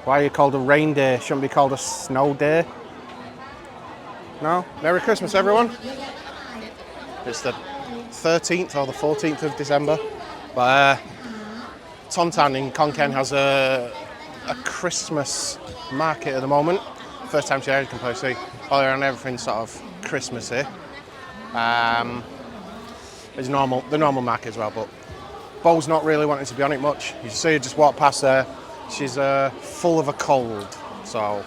Why are you called a rain day? Shouldn't be called a snow day. No? Merry Christmas, everyone. It's the 13th or the 14th of December. But Ton Tann in Khon Kaen has a Christmas market at the moment. First time sharing, you can probably see all around everything sort of Christmassy. It's normal, the normal market as well, but Beau's not really wanting to be on it much. You see her just walk past there. She's full of a cold, so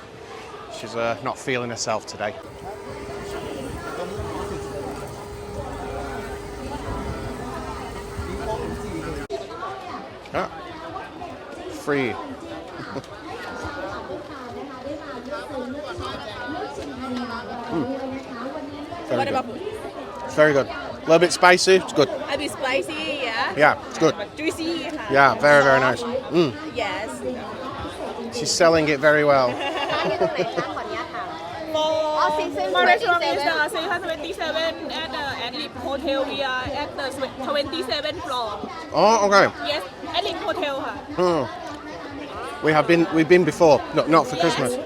she's not feeling herself today. Ah, free. Very good. It's very good. A little bit spicy, it's good. A bit spicy, yeah. Yeah, it's good. Juicy. Yeah, very, very nice. Yes. She's selling it very well. My restaurant is the 327 at the ALLGOOD Hotel. We are at the 27th floor. Oh, okay. Yes, ALLGOOD Hotel. We've been before, not for Christmas.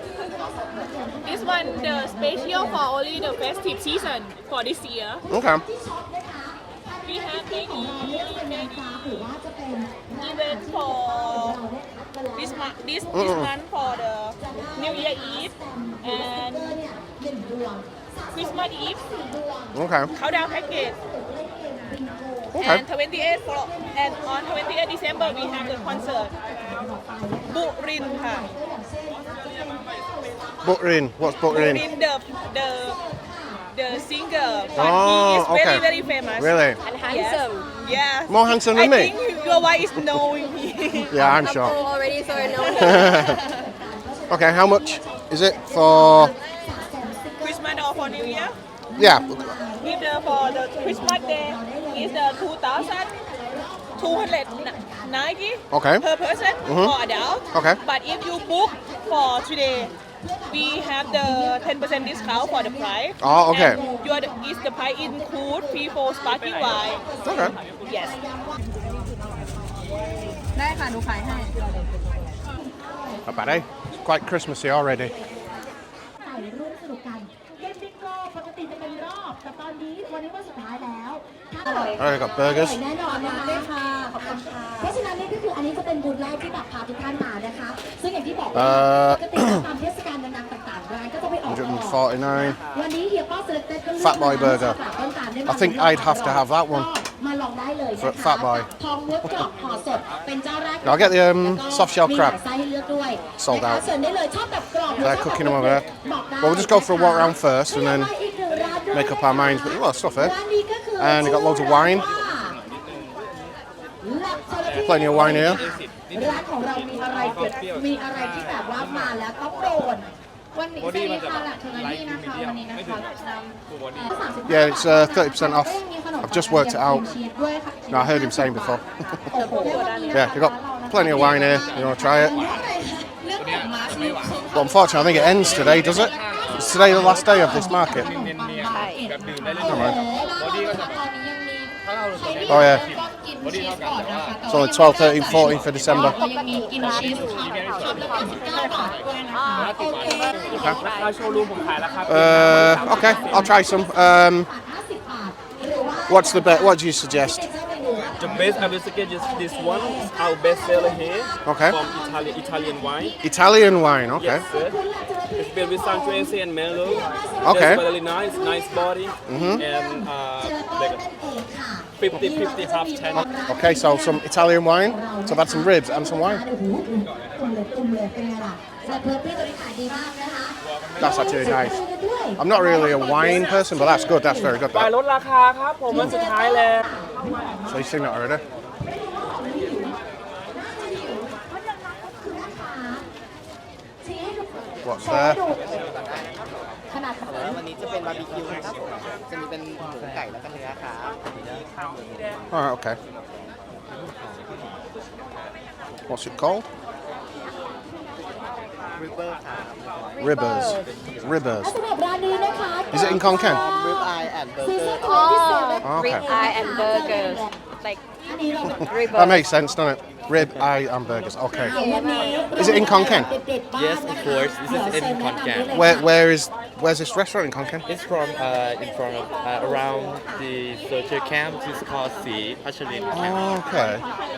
This one the special for only the festive season for this year. Okay. We have many events for this month for the New Year Eve and Christmas Eve. Okay. Countdown package. Okay. And 28th and on 28th December we have the concert. Burin. Burin. What's Burin? Burin the singer, but Oh, he is okay. very famous. Really? And handsome. Yes. More handsome than me? I think your wife is knowing me. Yeah, I'm sure. Already, so I know him. Okay, how much is it for? Christmas or for New Year? Yeah. For the Christmas day is the 2,290 Okay. per person for adult. Okay. But if you book for today, we have the 10% discount for the price. Oh, okay. And is the price include free for sparkling wine? Okay. Yes. ได้ค่ะหนูขายให้ Not bad, eh? It's quite Christmassy already. ถ่ายรูปสนุกกันเกมบิ๊กโกปกติจะเป็นรอบแต่ตอนนี้วันนี้วันสุดท้ายแล้วอร่อย Alright, got burgers. แน่นอนนะคะได้ค่ะขอบคุณค่ะเพราะฉะนั้นนี่ก็คืออันนี้จะเป็นบูธแรกที่แบบพาทุกท่านมานะคะซึ่งอย่างที่บอกว่าปกติตามเทศกาลดังๆต่างๆร้านก็จะไปออก 149. วันนี้เฮียป้อเซเลคเต็ดก็ Fat boy burger. I think I'd have to have that one. มาลองได้เลยนะคะ Fat boy. ทองม้วนกรอบห่อสดเป็นเจ้าแรก I'll get the soft shell crab. มีหลายไส้ให้เลือกด้วย Sold out. เชิญได้เลยชอบแบบกรอบหรือ They're ชอบ cooking แบบ them over there. บอกได้ Well, we'll just go for a walk around first and then make up our minds. But a lot of stuff here. And we've got loads of wine. Plenty of wine here. ร้านของเรามีอะไรเด็ดมีอะไรที่แบบว่ามาแล้วต้องโดนวันนี้สวัสดีค่ะหลักเทอร์นี่นะคะวันนี้นะคะ Yeah, it's 30% off. I've just worked it out. No, I heard him saying before. Yeah, we've got plenty of wine here. You want to try it? But unfortunately, I think it ends today, does it? Is today the last day of this market? Oh yeah. It's only 12, 13, 14 for December. Okay, I'll try some. What's the best? What do you suggest? The best I will suggest is this one. It's our best seller here. Okay. From Italian wine. Italian wine, okay. Yes, sir. It's built with Sangiovese and Merlot. Okay. It's really nice body. And like 50-50, half 10. Okay, so some Italian wine. So I've had some ribs and some wine. That's actually nice. I'm not really a wine person, but that's good. That's very good. ไป That. ลดราคาครับผมวันสุดท้ายแล้ว So you've seen that already? What's there? วันนี้จะเป็นบาร์บีคิวนะครับผมจะมีเป็นหมูไก่แล้วก็เนื้อครับ Alright, okay. What's it called? RIBURS ครับ Ribers. Ribers. สำหรับร้านนี้นะคะ Is it in Khon Kaen? Rib Eye and Burger Oh, Okay. Rib eye and burgers. like อันนี้เราเป็น ribs. That makes sense, doesn't it? Rib, eye, and burgers. Okay. วันนี้ Is it in Khon Kaen? Yes, of course. This is in Khon Kaen. Where's this restaurant in Khon Kaen? It's from in front of around the soldier camp. It's called Si Pachalin Camp. Oh, okay.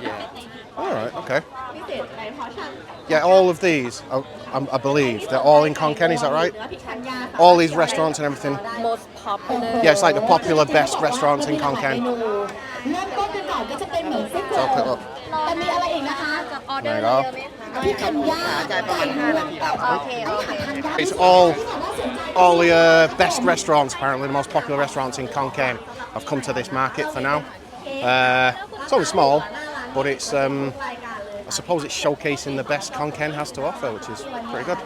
Yeah. All right. Okay. Yeah, all of these, I believe, they're all in Khon Kaen. Is that right? All these restaurants and everything. Most popular. Yeah, it's like the popular best restaurants in Khon Kaen. เริ่มต้นกันก่อนก็จะเป็นเหมือนเส้น So I'll pick up. แต่มีอะไรอีกนะคะ ออเดอ There ร์ you เย go. อะไหมคะ พี่ธัญญา จ่ายประมาณ5 นาทีครับ โอเคโอเค It's all the best restaurants, apparently the most popular restaurants in Khon Kaen. I've come to this market for now. It's only small, but it's I suppose it's showcasing the best Khon Kaen has to offer, which is pretty good.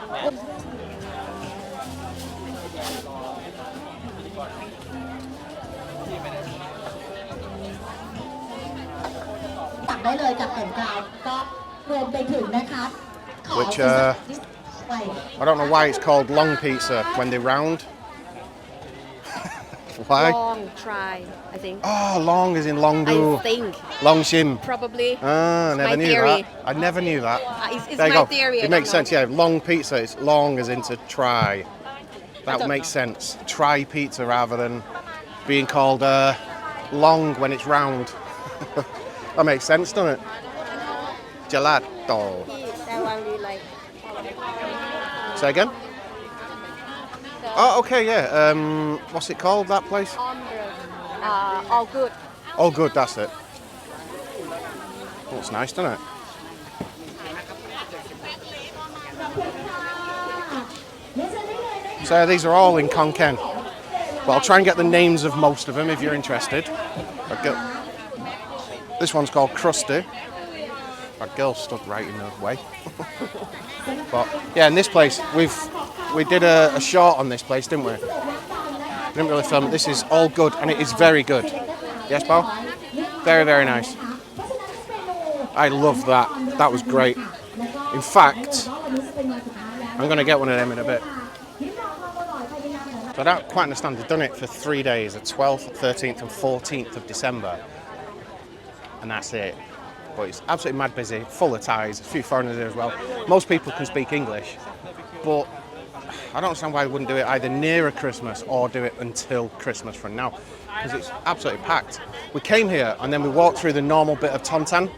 ตักได้เลยจากแผ่นกลางก็รวมไปถึงนะคะขอ Which, ไป I don't know why it's called long pizza when they're round. Why? Long try I think Oh, long as in long I do. think Long shim. probably Ah, It's never my knew theory. that. I never knew that. It's There you my go. theory I It don't makes sense, know. yeah. Long pizza, it's long as in to try. That don't makes know. sense. Try pizza rather than being called long when it's round. That makes sense, doesn't it? Gelato. แต่ว่า we like Say again? Oh, okay, yeah. What's it called, that place? all good Oh, good, that's it. Oh, it's nice, doesn't it? So these are all in Khon Kaen. Well, I'll try and get the names of most of them if you're interested. This one's called CRUSTY. That girl stood right in the way. But yeah, in this place, we did a short on this place, didn't we? Didn't really film it. This is all good, and it is very good. Yes, Beau? Very, very nice. I love that. That was great. In fact, I'm going to get one of them in a bit. So I don't quite understand. They've done it for 3 days, the 12th, 13th and 14th of December. And that's it. But it's absolutely mad busy, full of Thais, a few foreigners here as well. Most people can speak English, but I don't understand why they wouldn't do it either nearer Christmas or do it until Christmas from now, because it's absolutely packed. We came here and then we walked through the normal bit of Ton Tann.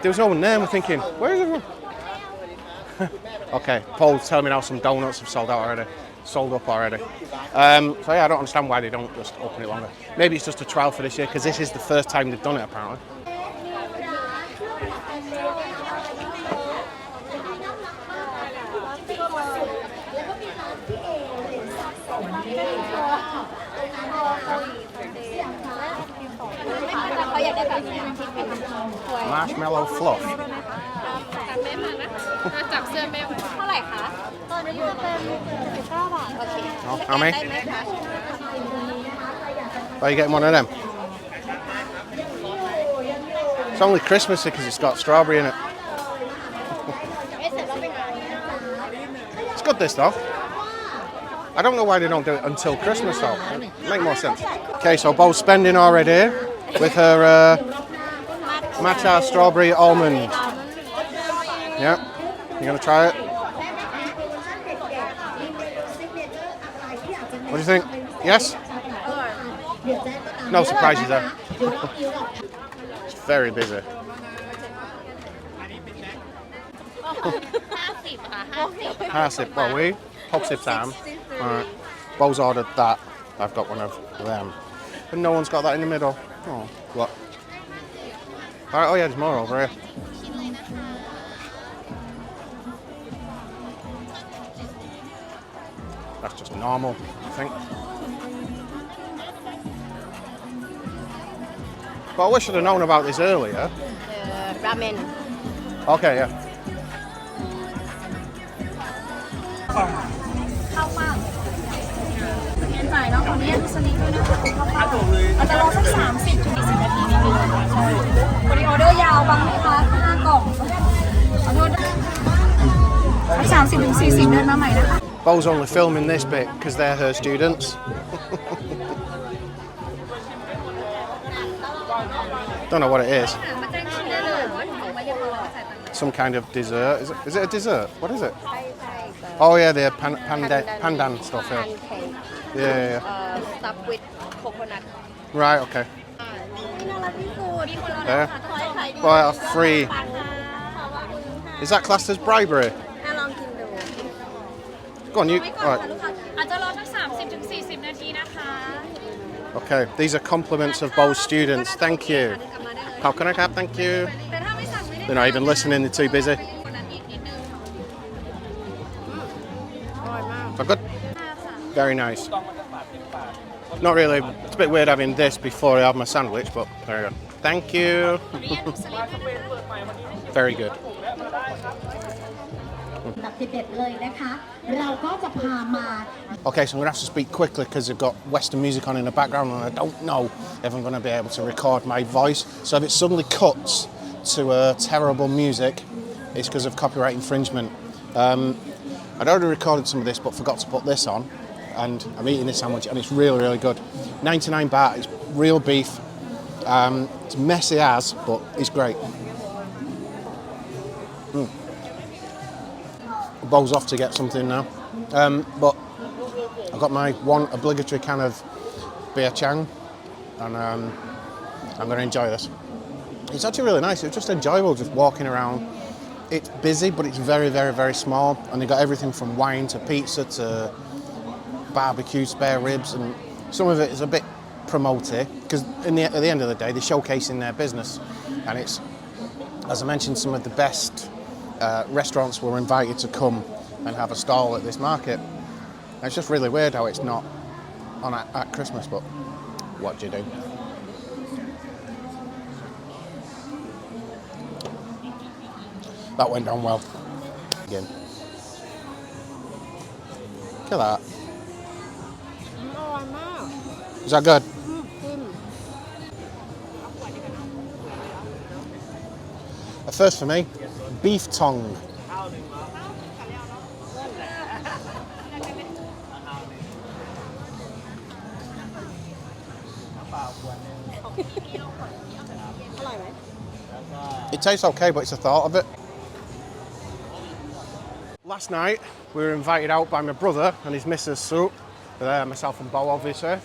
There was no one there and we're thinking, where is everyone? Okay, Paul's telling me now some donuts have sold up already. So yeah, I don't understand why they don't just open it longer. Maybe it's just a trial for this year, because this is the first time they've done it apparently. Marshmallow fluff. จับเสื้อแม่เท่าไหร่คะตอนนี้จะเป็น19 บาท โอเค How many? ได้ไหมคะ Are you getting one of them? It's only Christmassy because it's got strawberry in it. It's good, this though. I don't know why they don't do it until Christmas though. Make more sense. Okay, so Beau's spending already with her matcha strawberry almond. Yeah, you gonna try it? What do you think? Yes? No surprises there. It's very busy. 50 well, we 63. Alright. Beau's ordered that. I've got one of them. But no one's got that in the middle. Oh, what? Alright, oh yeah, there's more over here. That's just normal, I think. But I wish I'd have known about this earlier. ramen Okay, yeah. จ่ายเนาะคนนี้สลิปด้วยนะคะเราจะรอสัก30 ถึง 40 นาทีนิดนึงใช่วันนี้ออเดอร์ยาวบางไหมคะ5 กล่องขอโทษ30 ถึง 40 เดินมาใหม่นะคะ Beau's only filming this bit because they're her students. Don't know what it is. มาแจ้งชื่อได้เลยว่าถึงไม่เรียบร้อยจ่ายตังค์ Some kind of dessert. Is it a dessert? What is it? ใช่ใช่ Oh yeah, the pandan stuff. Yeah. พันเค้ก Yeah. stuff with coconut Right. Okay. นี่น่ารักที่สุดมีคนละ Yeah. ขอให้ขายดี Buy it off free. ปังนะขอบคุณค่ะ Is that classed as bribery? น่าลองกินดู Go on, you. ไว้ All ก่อน right. ค่ะลูกค้าอาจจะรอสัก30 ถึง 40 นาทีนะคะ Okay. These are compliments of Beau's students. Thank you. กลับมาได้เลย How can I have? Thank you. แต่ถ้าไม่สั่งไม่ได้ They're not even listening. They're too busy. คนนั้นอีกนิดนึง So good. Very nice. Not really. It's a bit weird having this before I have my sandwich, but very good. Thank you. ขออนุญาตดูสลิปด้วยนะคะ Very good. แบบเด็ดๆเลยนะคะ เราก็จะพามา Okay, so I'm going to have to speak quickly because I've got Western music on in the background and I don't know if I'm going to be able to record my voice. So if it suddenly cuts to terrible music, it's because of copyright infringement. I'd already recorded some of this but forgot to put this on, and I'm eating this sandwich and it's really, really good. 99 baht, it's real beef. It's messy as, but it's great. Beau's off to get something now. But I've got my one obligatory can of beer chang, and I'm going to enjoy this. It's actually really nice. It's just enjoyable just walking around. It's busy, but it's very, very, very small, and they've got everything from wine to pizza to barbecue, spare ribs, and some of it is a bit promoted because at the end of the day, they're showcasing their business, and it's, as I mentioned, some of the best restaurants were invited to come and have a stall at this market. And it's just really weird how it's not on at Christmas, but what do you do? That went down well. Again. Look at that. อร่อยมาก Is that good? ขึ้น A first for me, beef tongue. It tastes okay, but it's the thought of it. Last night, we were invited out by my brother and his missus Sue, myself and Beau obviously,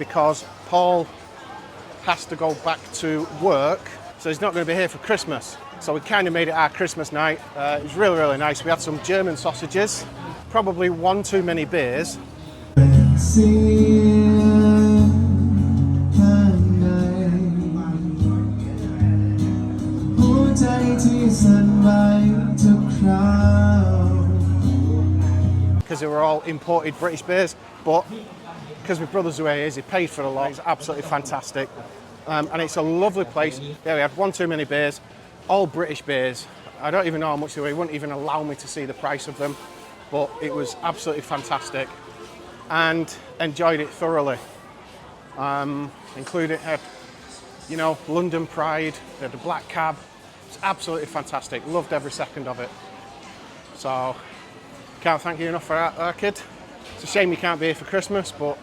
because Paul has to go back to work, so he's not going to be here for Christmas. So we kind of made it our Christmas night. It was really, really nice. We had some German sausages, probably one too many beers. Because they were all imported British beers, but because my brother's who he is, he paid for a lot. It's absolutely fantastic. And it's a lovely place. Yeah, we had one too many beers, all British beers. I don't even know how much they were. He wouldn't even allow me to see the price of them, but it was absolutely fantastic and enjoyed it thoroughly. Including, you know, London Pride, they had a black cab. It's absolutely fantastic. Loved every second of it. So, can't thank you enough for that, kid. It's a shame you can't be here for Christmas, but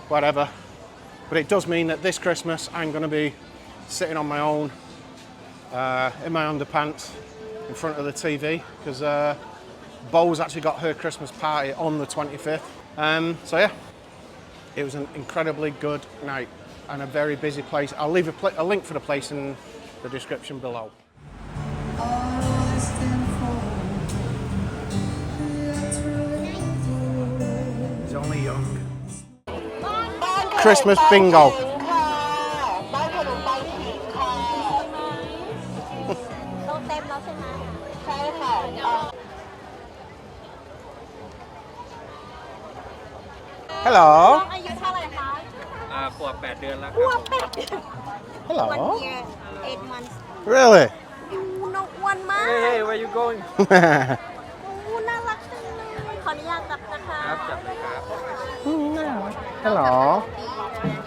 whatever. But it does mean that this Christmas I'm going to be sitting on my own in my underpants in front of the TV because Beau's actually got her Christmas party on the 25th. So yeah, it was an incredibly good night and a very busy place. I'll leave a link for the place in the description below. He's only young. Christmas bingo. Hello. อายุเท่าไหร่คะ ขวบ8 เดือนแล้ว ขวบ8 Hello. 1 year 8 months Really? น้องอ้วนมาก Hey, where you going? อู้น่ารักจังเลยขออนุญาตจับนะคะ ครับจับเลยครับ Hello.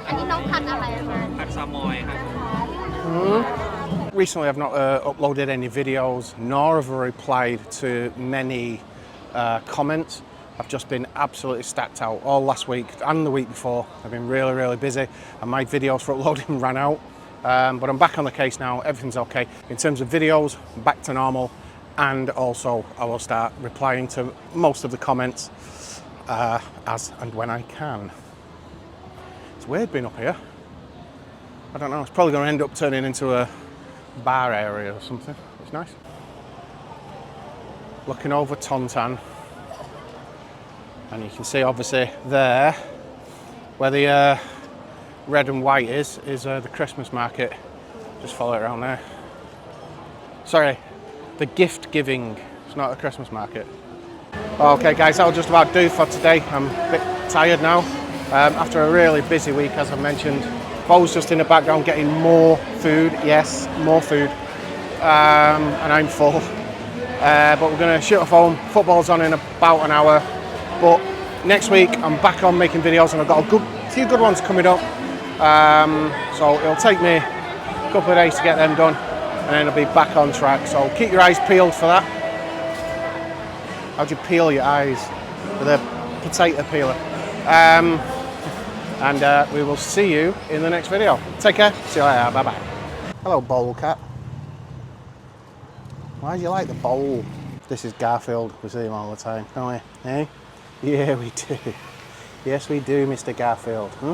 อันนี้น้องพันธุ์อะไรคะ ผัดซามอยครับ Recently I've not uploaded any videos nor have I replied to many comments. I've just been absolutely stacked out all last week and the week before. I've been really, really busy and my videos for uploading ran out. But I'm back on the case now, everything's okay. In terms of videos, back to normal, and also I will start replying to most of the comments as and when I can. It's weird being up here. I don't know, it's probably going to end up turning into a bar area or something. It's nice. Looking over Ton Tann, and you can see obviously there, where the red and white is the Christmas market. Just follow it around there. Sorry, the gift giving, it's not a Christmas market. Okay guys, that'll just about do for today. I'm a bit tired now, after a really busy week as I mentioned. Beau's just in the background getting more food, yes, more food, and I'm full. But we're going to shoot off home. Football's on in about an hour, but next week I'm back on making videos and I've got a few good ones coming up. So it'll take me a couple of days to get them done, and then I'll be back on track. So keep your eyes peeled for that. How'd you peel your eyes? With a potato peeler. And we will see you in the next video. Take care. See you later. Bye bye. Hello, bowl cat. Why do you like the bowl? This is Garfield. We see him all the time, don't we? Eh? Yeah, we do. Yes, we do, Mr. Garfield. Hmm?